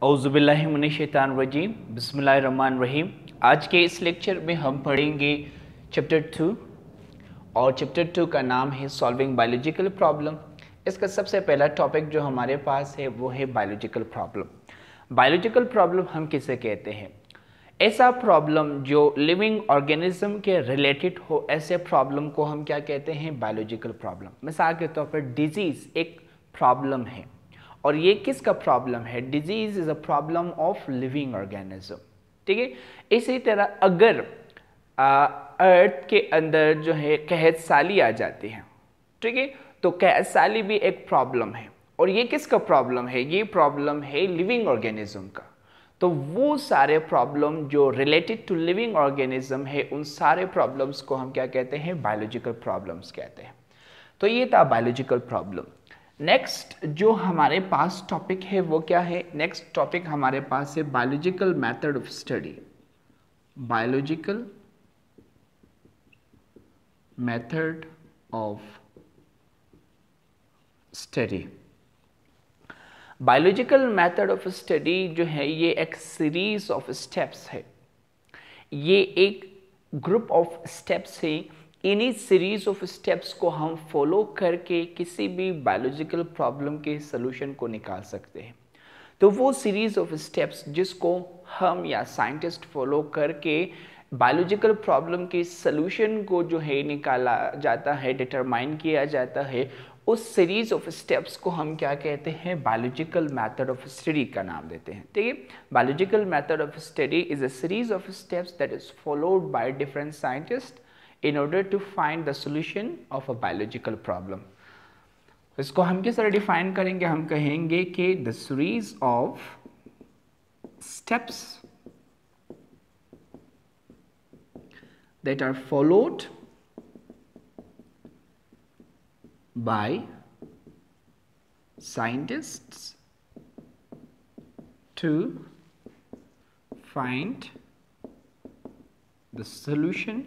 औज़ुबिल्लाहिमिनश्शैतानिर्रजीम बिस्मिल्लाहिर्रहमानिर्रहीम। आज के इस लेक्चर में हम पढ़ेंगे चैप्टर 2 और चैप्टर 2 का नाम है सॉल्विंग बायोलॉजिकल प्रॉब्लम। इसका सबसे पहला टॉपिक जो हमारे पास है वो है बायोलॉजिकल प्रॉब्लम। बायोलॉजिकल प्रॉब्लम हम किसे कहते हैं? ऐसा प्रॉब्लम जो लिविंग ऑर्गेनिज्म के रिलेटेड हो, ऐसे प्रॉब्लम को हम क्या कहते हैं? Biological problem. मिसाल के तौर पर डिजीज़ एक प्रॉब्लम है, और ये किसका प्रॉब्लम है? Disease is a problem of living organism. ठीक है। इसी तरह अगर अर्थ के अंदर जो है कहत साली आ जाती है, ठीक है, तो कहत साली भी एक प्रॉब्लम है, और ये किसका प्रॉब्लम है? ये प्रॉब्लम है लिविंग ऑर्गेनिज्म का। तो वो सारे प्रॉब्लम जो रिलेटेड टू लिविंग ऑर्गेनिज्म है, उन सारे प्रॉब्लम्स को हम क्या कहते हैं? बायोलॉजिकल प्रॉब्लम्स कहते हैं। तो ये था बायोलॉजिकल प्रॉब्लम। नेक्स्ट जो हमारे पास टॉपिक है वो क्या है? नेक्स्ट टॉपिक हमारे पास है biological method of study. Biological method of study. Biological method of study जो है ये एक सीरीज ऑफ स्टेप्स है, ये एक ग्रुप ऑफ स्टेप्स है। इन्हीं सीरीज ऑफ स्टेप्स को हम फॉलो करके किसी भी बायोलॉजिकल प्रॉब्लम के सलूशन को निकाल सकते हैं। तो वो सीरीज ऑफ स्टेप्स जिसको हम या साइंटिस्ट फॉलो करके बायोलॉजिकल प्रॉब्लम के सलूशन को जो है निकाला जाता है, डिटरमाइन किया जाता है, उस सीरीज ऑफ स्टेप्स को हम क्या कहते हैं? बायोलॉजिकल मेथड ऑफ स्टडी का नाम देते हैं। ठीक है। Biological method of study is a series of steps that is followed by different scientist in order to find the solution of a biological problem. इसको हम किस तरह डिफाइन करेंगे? हम कहेंगे कि the series of steps that are followed by scientists to find the solution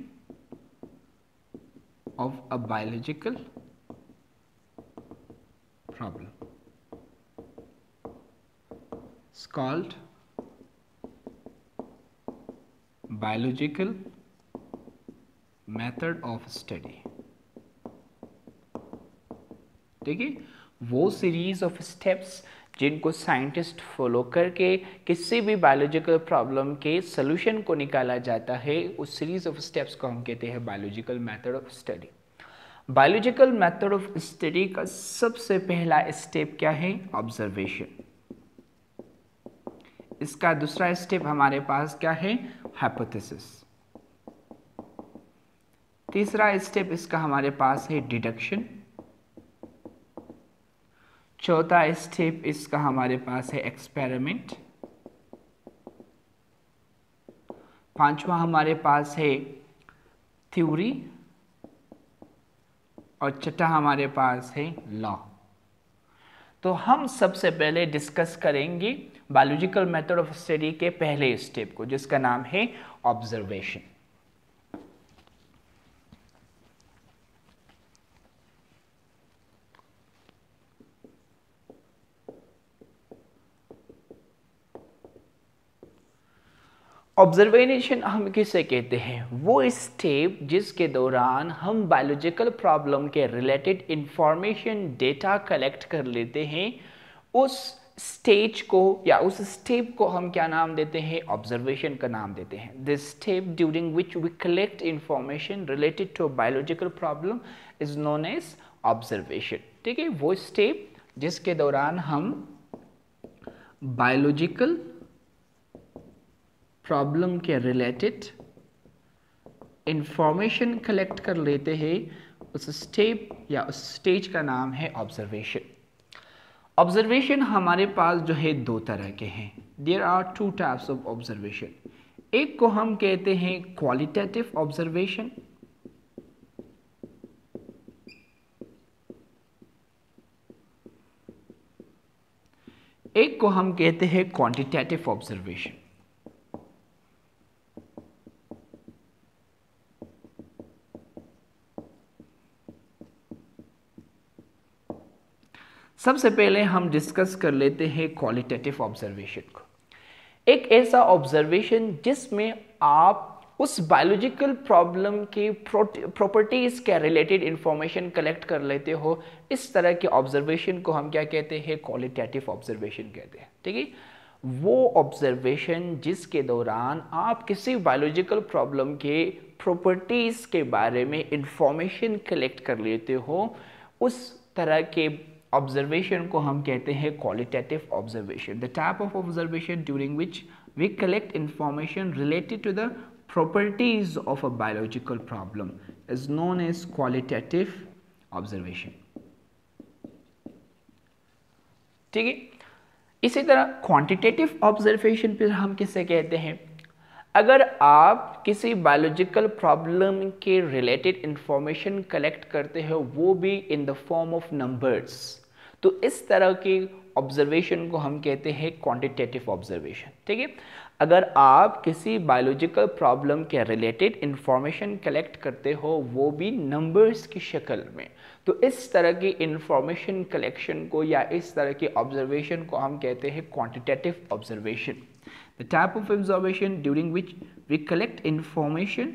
of a biological problem. It's called biological method of study. ठीक है। वो सीरीज ऑफ स्टेप्स जिनको साइंटिस्ट फॉलो करके किसी भी बायोलॉजिकल प्रॉब्लम के सॉल्यूशन को निकाला जाता है, उस सीरीज ऑफ स्टेप्स को हम कहते हैं biological method of study. Biological method of study का सबसे पहला स्टेप क्या है? ऑब्जर्वेशन। इसका दूसरा स्टेप हमारे पास क्या है? हाइपोथेसिस। तीसरा स्टेप इसका हमारे पास है डिडक्शन। चौथा स्टेप इसका हमारे पास है एक्सपेरिमेंट। पांचवा हमारे पास है थ्योरी, और छठा हमारे पास है लॉ। तो हम सबसे पहले डिस्कस करेंगे बायोलॉजिकल मेथड ऑफ स्टडी के पहले स्टेप को, जिसका नाम है ऑब्जर्वेशन। ऑब्जर्वेशन हम किसे कहते हैं? वो स्टेप जिसके दौरान हम बायोलॉजिकल प्रॉब्लम के रिलेटेड इंफॉर्मेशन डेटा कलेक्ट कर लेते हैं। उस स्टेज को या उस स्टेप को हम क्या नाम देते हैं? ऑब्जर्वेशन का नाम देते हैं। This step during which we collect information related to biological problem is known as observation. ठीक है। वो स्टेप जिसके दौरान हम बायोलॉजिकल प्रॉब्लम के रिलेटेड इंफॉर्मेशन कलेक्ट कर लेते हैं, उस स्टेप या उस स्टेज का नाम है ऑब्जर्वेशन। ऑब्जर्वेशन हमारे पास जो है दो तरह के हैं। There are two types of observation. एक को हम कहते हैं क्वालिटेटिव ऑब्जर्वेशन, एक को हम कहते हैं क्वांटिटेटिव ऑब्जर्वेशन। सबसे पहले हम डिस्कस कर लेते हैं क्वालिटेटिव ऑब्जर्वेशन को। एक ऐसा ऑब्जर्वेशन जिसमें आप उस बायोलॉजिकल प्रॉब्लम के प्रॉपर्टीज के रिलेटेड इंफॉर्मेशन कलेक्ट कर लेते हो, इस तरह के ऑब्जर्वेशन को हम क्या कहते हैं, क्वालिटेटिव ऑब्जर्वेशन कहते हैं। ठीक है, वो ऑब्जर्वेशन जिसके दौरान आप किसी बायोलॉजिकल प्रॉब्लम के प्रॉपर्टीज के बारे में इंफॉर्मेशन कलेक्ट कर लेते हो, उस तरह के ऑब्जर्वेशन को हम कहते हैं qualitative observation. The type of observation during which we collect information related to the properties of a biological problem is known as qualitative observation। ठीक है, इसी तरह क्वांटिटेटिव ऑब्जर्वेशन फिर हम किसे कहते हैं, अगर आप किसी बायोलॉजिकल प्रॉब्लम के रिलेटेड इंफॉर्मेशन कलेक्ट करते हो, वो भी इन द फॉर्म ऑफ नंबर्स, तो इस तरह के ऑब्जर्वेशन को हम कहते हैं क्वांटिटेटिव ऑब्जर्वेशन। ठीक है, अगर आप किसी बायोलॉजिकल प्रॉब्लम के रिलेटेड इंफॉर्मेशन कलेक्ट करते हो, वो भी नंबर्स की शक्ल में, तो इस तरह की इंफॉर्मेशन कलेक्शन को या इस तरह की ऑब्जर्वेशन को हम कहते हैं quantitative observation. The type of observation during which we collect information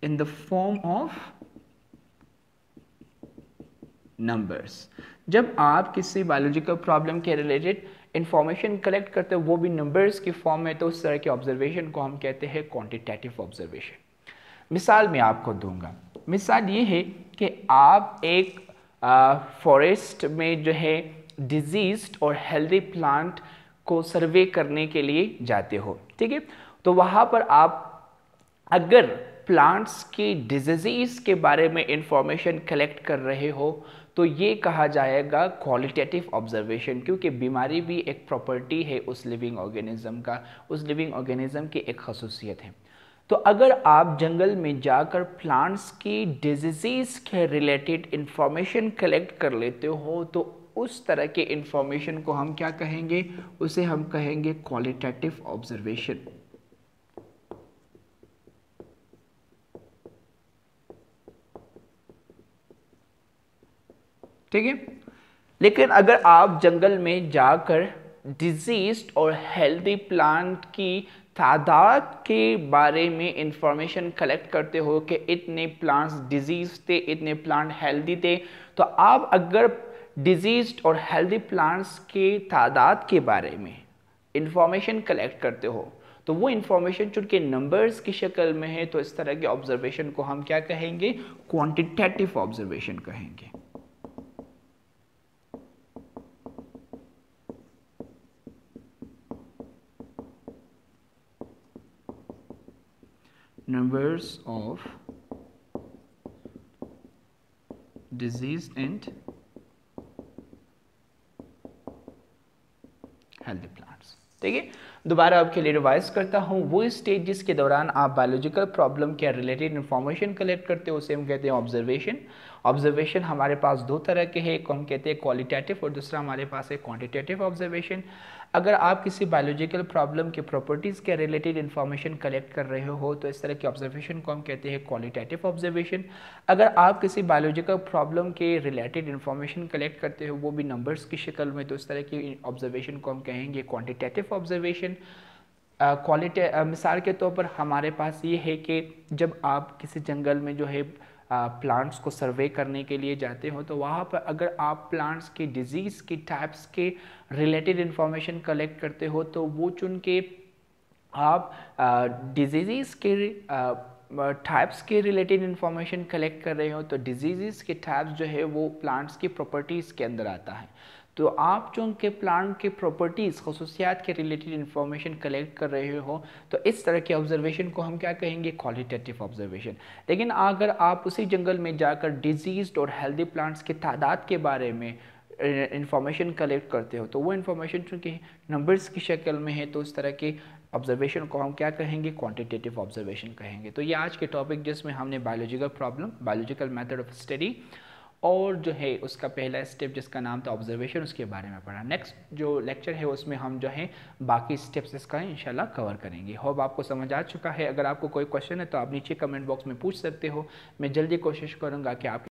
in the form of numbers. जब आप किसी बायोलॉजिकल प्रॉब्लम के रिलेटेड इंफॉर्मेशन कलेक्ट करते हो, वो भी नंबर्स की फॉर्म में, तो उस तरह के ऑब्जर्वेशन को हम कहते हैं क्वांटिटेटिव ऑब्जर्वेशन। मिसाल मैं आपको दूंगा, मिसाल ये है कि आप एक फॉरेस्ट में जो है डिजीज्ड और हेल्दी प्लांट को सर्वे करने के लिए जाते हो। ठीक है, तो वहाँ पर आप अगर प्लांट्स की डिजीज के बारे में इंफॉर्मेशन कलेक्ट कर रहे हो, तो ये कहा जाएगा क्वालिटेटिव ऑब्जर्वेशन, क्योंकि बीमारी भी एक प्रॉपर्टी है उस लिविंग ऑर्गेनिज्म का, उस लिविंग ऑर्गेनिज्म की एक खसूसियत है। तो अगर आप जंगल में जाकर प्लांट्स की डिजीज के रिलेटेड इंफॉर्मेशन कलेक्ट कर लेते हो, तो उस तरह के इंफॉर्मेशन को हम क्या कहेंगे, उसे हम कहेंगे क्वालिटेटिव ऑब्जर्वेशन। ठीक है, लेकिन अगर आप जंगल में जाकर डिजीज्ड और हेल्दी प्लांट की तादाद के बारे में इंफॉर्मेशन कलेक्ट करते हो कि इतने प्लांट्स डिजीज थे, इतने प्लांट हेल्दी थे, तो आप अगर डिजीज्ड और हेल्दी प्लांट्स के तादाद के बारे में इंफॉर्मेशन कलेक्ट करते हो, तो वो इंफॉर्मेशन चूंकि नंबर्स की शक्ल में है, तो इस तरह के ऑब्जर्वेशन को हम क्या कहेंगे, क्वांटिटेटिव ऑब्जर्वेशन कहेंगे। Numbers of diseased and healthy plants। ठीक है, दोबारा आपके लिए रिवाइज करता हूँ, वो स्टेज जिसके दौरान आप बायोलॉजिकल प्रॉब्लम के रिलेटेड इंफॉर्मेशन कलेक्ट करते हो, उसे हम कहते हैं ऑब्जर्वेशन। ऑब्जर्वेशन हमारे पास दो तरह के हैं, एक हम कहते हैं क्वालिटेटिव और दूसरा हमारे पास है क्वांटिटेटिव ऑब्जर्वेशन। अगर आप किसी बायोलॉजिकल प्रॉब्लम के प्रॉपर्टीज़ के रिलेटेड इंफॉर्मेशन कलेक्ट कर रहे हो, तो इस तरह के ऑब्जर्वेशन को हम कहते हैं क्वालिटेटिव ऑब्जर्वेशन। अगर आप किसी बायोलॉजिकल प्रॉब्लम के रिलेटेड इंफॉर्मेशन कलेक्ट करते हो, वो भी नंबर्स की शक्ल में, तो इस तरह की ऑब्जर्वेशन को हम कहेंगे क्वांटिटेटिव ऑब्जर्वेशन। मिसाल के तौर पर हमारे पास ये है कि जब आप किसी जंगल में जो है प्लांट्स को सर्वे करने के लिए जाते हो, तो वहाँ पर अगर आप प्लांट्स की डिजीज़ की टाइप्स के रिलेटेड इंफॉर्मेशन कलेक्ट करते हो, तो वो चुन के आप डिजीज़ के टाइप्स के रिलेटेड इंफॉर्मेशन कलेक्ट कर रहे हो, तो डिजीज़ के टाइप्स जो है वो प्लांट्स की प्रॉपर्टीज़ के अंदर आता है। तो आप चूँकि प्लांट के प्रॉपर्टीज़ खसूसियात के रिलेटेड इंफॉर्मेशन कलेक्ट कर रहे हो, तो इस तरह के ऑब्जर्वेशन को हम क्या कहेंगे, क्वालिटेटिव ऑब्जर्वेशन। लेकिन अगर आप उसी जंगल में जाकर डिजीज्ड और हेल्दी प्लांट्स की तादाद के बारे में इंफॉर्मेशन कलेक्ट करते हो, तो वो इंफॉर्मेशन चूँकि नंबर्स की शक्ल में है, तो उस तरह के ऑब्जर्वेशन को हम क्या कहेंगे, क्वांटिटेटिव ऑब्जर्वेशन कहेंगे। तो ये आज के टॉपिक जिसमें हमने biological problem, biological method of study और जो है उसका पहला स्टेप जिसका नाम था ऑब्जर्वेशन, उसके बारे में पढ़ा। नेक्स्ट जो लेक्चर है उसमें हम जो है बाकी स्टेप्स इसका इंशाल्लाह कवर करेंगे। होप आपको समझ आ चुका है। अगर आपको कोई क्वेश्चन है तो आप नीचे कमेंट बॉक्स में पूछ सकते हो, मैं जल्दी कोशिश करूँगा कि आप